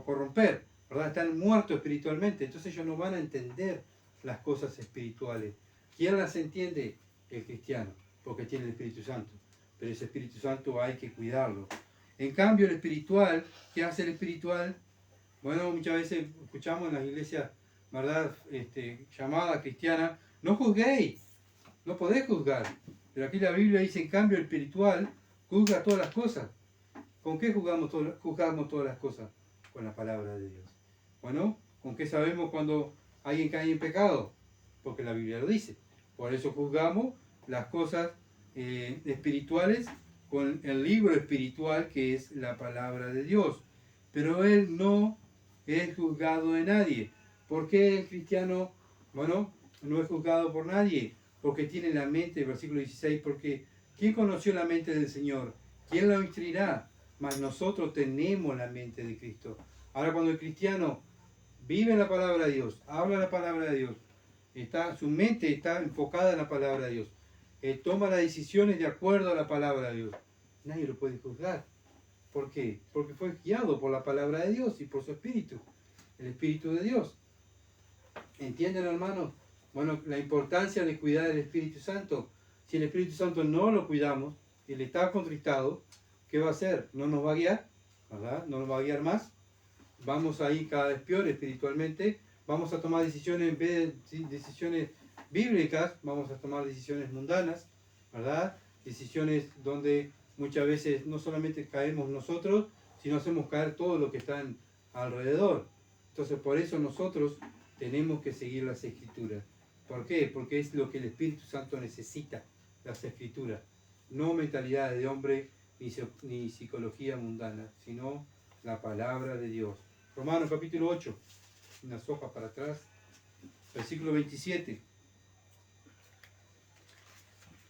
corromper, ¿verdad? Están muertos espiritualmente. Entonces ellos no van a entender las cosas espirituales. ¿Quién las entiende? El cristiano, porque tiene el Espíritu Santo. Pero ese Espíritu Santo hay que cuidarlo. En cambio, el espiritual, ¿qué hace el espiritual? Bueno, muchas veces escuchamos en las iglesias, ¿verdad?, llamadas cristianas, no juzguéis, no podés juzgar. Pero aquí la Biblia dice, en cambio, el espiritual juzga todas las cosas. ¿Con qué juzgamos todas las cosas? Con la palabra de Dios. Bueno, ¿con qué sabemos cuando alguien cae en pecado? Porque la Biblia lo dice. Por eso juzgamos las cosas espirituales con el libro espiritual que es la palabra de Dios. Pero él no es juzgado de nadie. ¿Por qué el cristiano, bueno, no es juzgado por nadie? Porque tiene la mente, versículo 16, porque ¿quién conoció la mente del Señor? ¿Quién lo instruirá? Mas nosotros tenemos la mente de Cristo. Ahora cuando el cristiano vive en la palabra de Dios, habla la palabra de Dios, su mente está enfocada en la palabra de Dios, toma las decisiones de acuerdo a la palabra de Dios, nadie lo puede juzgar. ¿Por qué? Porque fue guiado por la palabra de Dios y por su Espíritu, el Espíritu de Dios. ¿Entienden, hermanos? Bueno, la importancia de cuidar el Espíritu Santo. Si el Espíritu Santo no lo cuidamos, él está contristado, ¿qué va a hacer? No nos va a guiar, ¿verdad? No nos va a guiar más. Vamos a ir cada vez peor espiritualmente. Vamos a tomar decisiones, en vez de decisiones bíblicas, vamos a tomar decisiones mundanas, ¿verdad? Decisiones donde muchas veces no solamente caemos nosotros, sino hacemos caer todo lo que está alrededor. Entonces, por eso nosotros tenemos que seguir las Escrituras. ¿Por qué? Porque es lo que el Espíritu Santo necesita, las Escrituras. No mentalidades de hombre ni psicología mundana, sino la palabra de Dios. Romanos capítulo 8, unas hojas para atrás, versículo 27.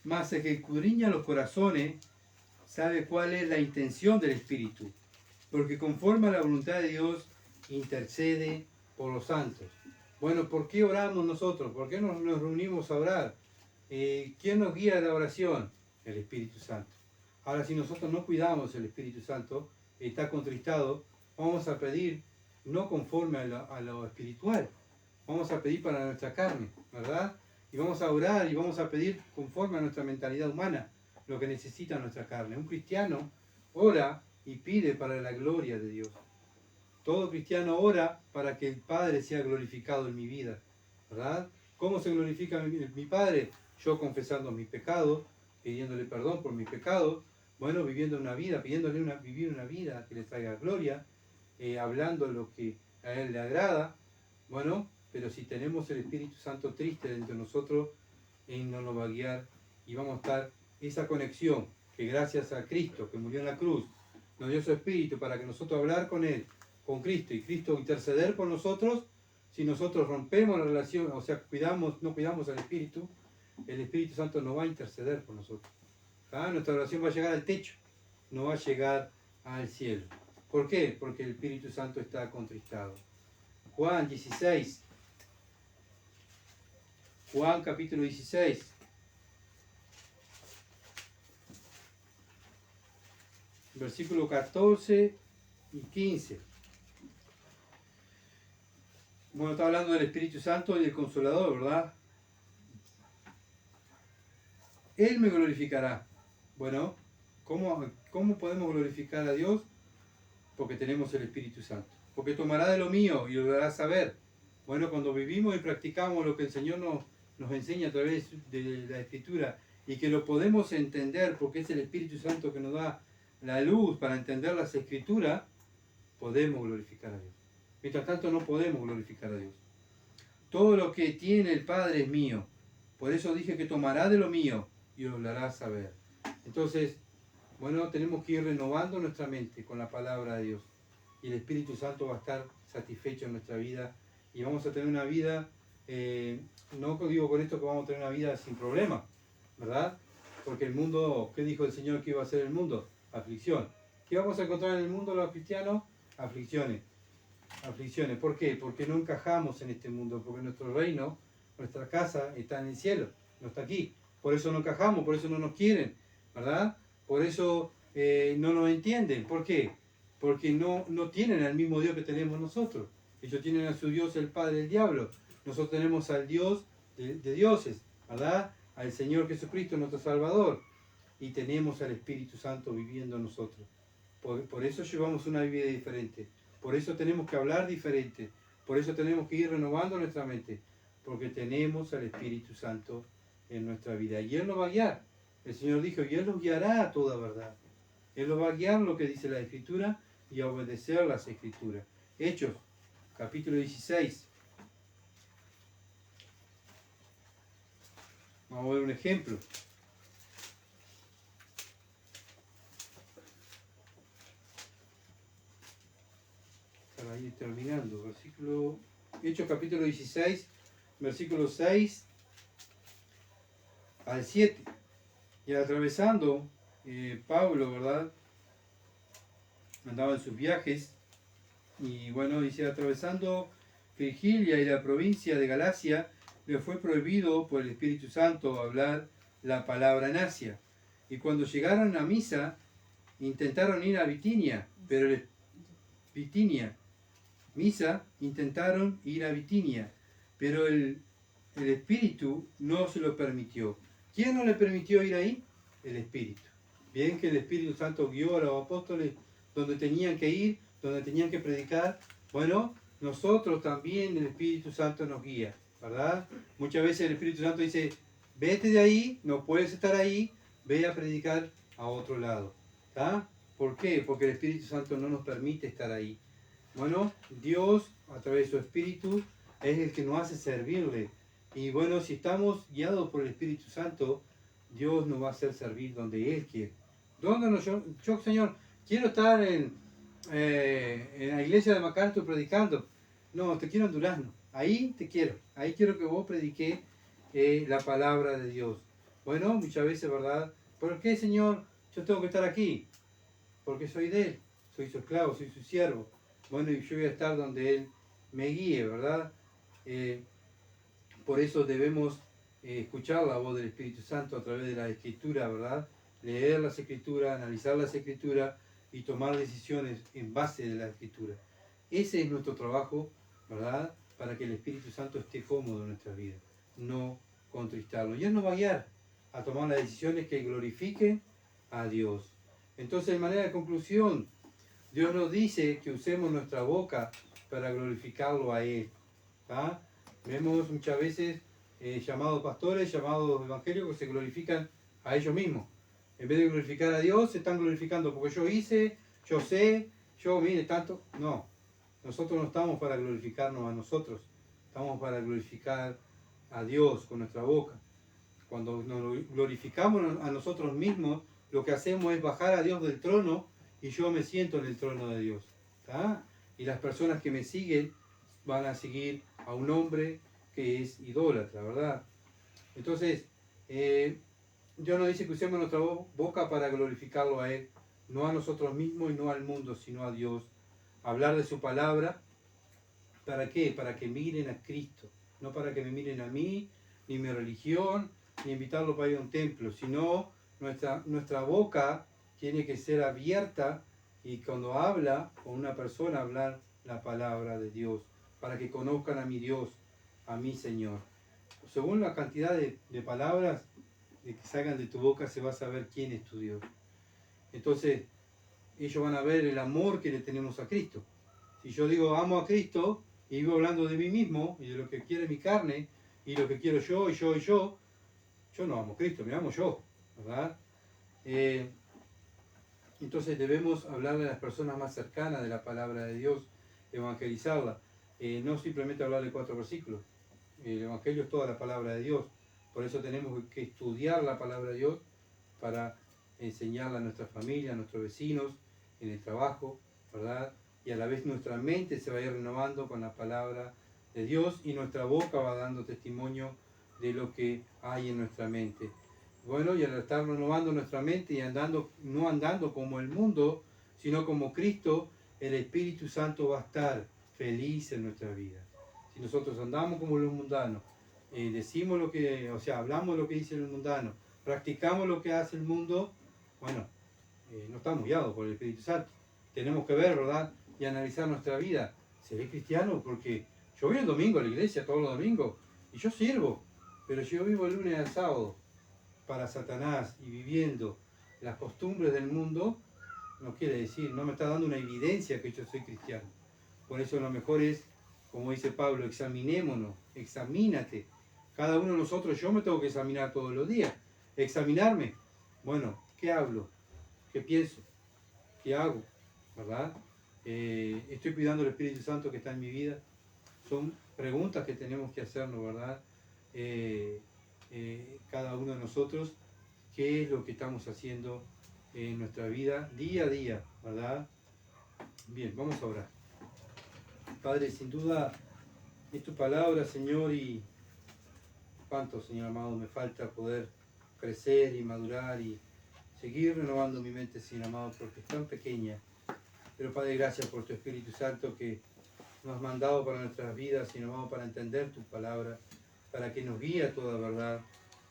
Mas el que escudriña los corazones sabe cuál es la intención del Espíritu, porque conforme a la voluntad de Dios intercede por los santos. Bueno, ¿por qué oramos nosotros? ¿Por qué nos reunimos a orar? ¿Quién nos guía a la oración? El Espíritu Santo. Ahora, si nosotros no cuidamos el Espíritu Santo, está contristado, vamos a pedir no conforme a lo espiritual, vamos a pedir para nuestra carne, ¿verdad? Y vamos a orar y vamos a pedir conforme a nuestra mentalidad humana, lo que necesita nuestra carne. Un cristiano ora y pide para la gloria de Dios. Todo cristiano ora para que el Padre sea glorificado en mi vida, ¿verdad? ¿Cómo se glorifica mi Padre? Yo confesando mis pecados, pidiéndole perdón por mis pecados, bueno, viviendo una vida, pidiéndole vivir una vida que le traiga gloria, hablando lo que a Él le agrada, bueno, pero si tenemos el Espíritu Santo triste dentro de nosotros, Él no nos va a guiar y vamos a estar esa conexión que gracias a Cristo que murió en la cruz, nos dio su Espíritu para que nosotros hablar con Él, con Cristo, y Cristo interceder por nosotros. Si nosotros rompemos la relación, o sea, no cuidamos al Espíritu, el Espíritu Santo no va a interceder por nosotros. Nuestra oración va a llegar al techo, no va a llegar al cielo. ¿Por qué? Porque el Espíritu Santo está contristado. Juan 16. Juan capítulo 16. Versículo 14 y 15. Bueno, está hablando del Espíritu Santo y del Consolador, ¿verdad? Él me glorificará. Bueno, ¿cómo podemos glorificar a Dios? Porque tenemos el Espíritu Santo. Porque tomará de lo mío y lo dará a saber. Bueno, cuando vivimos y practicamos lo que el Señor nos enseña a través de la Escritura y que lo podemos entender porque es el Espíritu Santo que nos da la luz para entender las Escrituras, podemos glorificar a Dios. Mientras tanto no podemos glorificar a Dios. Todo lo que tiene el Padre es mío. Por eso dije que tomará de lo mío y os lo hará saber. Entonces, bueno, tenemos que ir renovando nuestra mente con la palabra de Dios. Y el Espíritu Santo va a estar satisfecho en nuestra vida. Y vamos a tener una vida, no digo con esto que vamos a tener una vida sin problemas, ¿verdad? Porque el mundo, ¿qué dijo el Señor que iba a ser el mundo? Aflicción. ¿Qué vamos a encontrar en el mundo los cristianos? Aflicciones. Aflicciones. ¿Por qué? Porque no encajamos en este mundo, porque nuestro reino, nuestra casa está en el cielo, no está aquí. Por eso no encajamos, por eso no nos quieren, ¿verdad? Por eso no nos entienden. ¿Por qué? Porque no tienen al mismo Dios que tenemos nosotros. Ellos tienen a su Dios el Padre, el diablo. Nosotros tenemos al Dios de dioses, ¿verdad? Al Señor Jesucristo, nuestro Salvador. Y tenemos al Espíritu Santo viviendo en nosotros. Por eso llevamos una vida diferente. Por eso tenemos que hablar diferente. Por eso tenemos que ir renovando nuestra mente. Porque tenemos al Espíritu Santo en nuestra vida. Y Él nos va a guiar. El Señor dijo, y Él nos guiará a toda verdad. Él nos va a guiar lo que dice la Escritura y a obedecer las Escrituras. Hechos, capítulo 16. Vamos a ver un ejemplo. Para ir terminando. Hechos, capítulo 16, versículo 6 al 7. Y atravesando, Pablo, ¿verdad? Andaba en sus viajes. Y bueno, dice, atravesando Frigilia y la provincia de Galacia, le fue prohibido por el Espíritu Santo hablar la palabra en Asia. Y cuando llegaron a Misa, intentaron ir a Bitinia, pero intentaron ir a Bitinia, pero el Espíritu no se lo permitió. ¿Quién no le permitió ir ahí? El Espíritu. Bien que el Espíritu Santo guió a los apóstoles donde tenían que ir, donde tenían que predicar. Bueno, nosotros también el Espíritu Santo nos guía, ¿verdad? Muchas veces el Espíritu Santo dice, vete de ahí, no puedes estar ahí, ve a predicar a otro lado. ¿Está? ¿Por qué? Porque el Espíritu Santo no nos permite estar ahí. Bueno, Dios, a través de su Espíritu, es el que nos hace servirle. Y bueno, si estamos guiados por el Espíritu Santo, Dios nos va a hacer servir donde Él quiere. ¿Dónde nos, yo, Señor, quiero estar en la iglesia de MacArthur predicando? No, te quiero en Durazno. Ahí te quiero. Ahí quiero que vos prediques la palabra de Dios. Bueno, muchas veces, ¿verdad? ¿Por qué, Señor, yo tengo que estar aquí? Porque soy de Él. Soy su esclavo, soy su siervo. Bueno, y yo voy a estar donde Él me guíe, ¿verdad? Por eso debemos escuchar la voz del Espíritu Santo a través de la Escritura, ¿verdad? Leer las Escrituras, analizar las Escrituras y tomar decisiones en base de la Escritura. Ese es nuestro trabajo, ¿verdad? Para que el Espíritu Santo esté cómodo en nuestra vida, no contristarlo. Y Él nos va a guiar a tomar las decisiones que glorifiquen a Dios. Entonces, de manera de conclusión, Dios nos dice que usemos nuestra boca para glorificarlo a Él. ¿Ah? Vemos muchas veces llamados pastores, llamados evangélicos que se glorifican a ellos mismos. En vez de glorificar a Dios, se están glorificando porque yo hice, yo sé, yo mire tanto. No, nosotros no estamos para glorificarnos a nosotros, estamos para glorificar a Dios con nuestra boca. Cuando nos glorificamos a nosotros mismos, lo que hacemos es bajar a Dios del trono y yo me siento en el trono de Dios. ¿Tá? Y las personas que me siguen van a seguir a un hombre que es idólatra, ¿verdad? Entonces, Dios nos dice que usemos nuestra boca para glorificarlo a Él, no a nosotros mismos y no al mundo, sino a Dios. Hablar de su palabra, ¿para qué? Para que miren a Cristo, no para que me miren a mí, ni mi religión, ni invitarlo para ir a un templo, sino nuestra boca tiene que ser abierta y cuando habla con una persona, hablar la palabra de Dios, para que conozcan a mi Dios, a mi Señor. Según la cantidad de palabras que salgan de tu boca, se va a saber quién es tu Dios. Entonces, ellos van a ver el amor que le tenemos a Cristo. Si yo digo amo a Cristo y vivo hablando de mí mismo y de lo que quiere mi carne y lo que quiero yo y yo y yo no amo a Cristo, me amo yo, ¿verdad? Entonces debemos hablarle a las personas más cercanas de la palabra de Dios, evangelizarla, no simplemente hablarle 4 versículos. El Evangelio es toda la palabra de Dios. Por eso tenemos que estudiar la palabra de Dios para enseñarla a nuestra familia, a nuestros vecinos, en el trabajo, ¿verdad? Y a la vez nuestra mente se va a ir renovando con la palabra de Dios y nuestra boca va dando testimonio de lo que hay en nuestra mente. Bueno, y al estar renovando nuestra mente y no andando como el mundo, sino como Cristo, el Espíritu Santo va a estar feliz en nuestra vida. Si nosotros andamos como los mundanos, decimos lo que, o sea, hablamos lo que dice el mundano, practicamos lo que hace el mundo, bueno, no estamos guiados por el Espíritu Santo. Tenemos que ver, ¿verdad? Y analizar nuestra vida. ¿Seré cristiano? Porque yo voy el domingo a la iglesia, todos los domingos, y yo sirvo, pero si yo vivo el lunes al sábado para Satanás y viviendo las costumbres del mundo, no quiere decir, no me está dando una evidencia que yo soy cristiano. Por eso lo mejor es, como dice Pablo, examinémonos, examínate. Cada uno de nosotros, yo me tengo que examinar todos los días. Examinarme. Bueno, ¿qué hablo? ¿Qué pienso? ¿Qué hago? ¿Verdad? ¿Estoy cuidando el Espíritu Santo que está en mi vida? Son preguntas que tenemos que hacernos, ¿verdad? Cada uno de nosotros, ¿qué es lo que estamos haciendo en nuestra vida día a día, ¿verdad? Bien, vamos a orar. Padre, sin duda es tu palabra, Señor, y cuánto, Señor amado, me falta poder crecer y madurar y seguir renovando mi mente, Señor amado, porque es tan pequeña. Pero Padre, gracias por tu Espíritu Santo que nos has mandado para nuestras vidas, Señor amado, para entender tu palabra, para que nos guíe a toda verdad,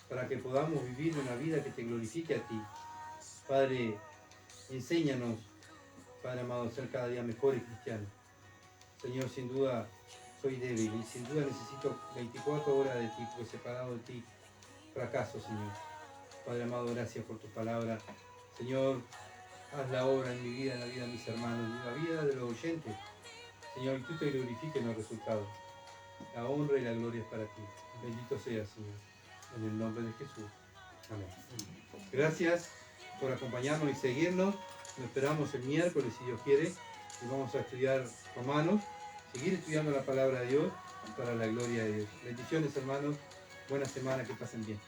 para que podamos vivir una vida que te glorifique a ti. Padre, enséñanos, Padre amado, a ser cada día mejores cristianos. Señor, sin duda soy débil y sin duda necesito 24 horas de ti, porque separado de ti fracaso, Señor. Padre amado, gracias por tu palabra. Señor, haz la obra en mi vida, en la vida de mis hermanos, en la vida de los oyentes. Señor, y tú te glorifiques en los resultados. La honra y la gloria es para ti. Bendito seas, Señor. En el nombre de Jesús. Amén. Gracias por acompañarnos y seguirnos. Nos esperamos el miércoles, si Dios quiere. Y vamos a estudiar Romanos. Seguir estudiando la palabra de Dios para la gloria de Dios. Bendiciones, hermanos. Buena semana, que pasen bien.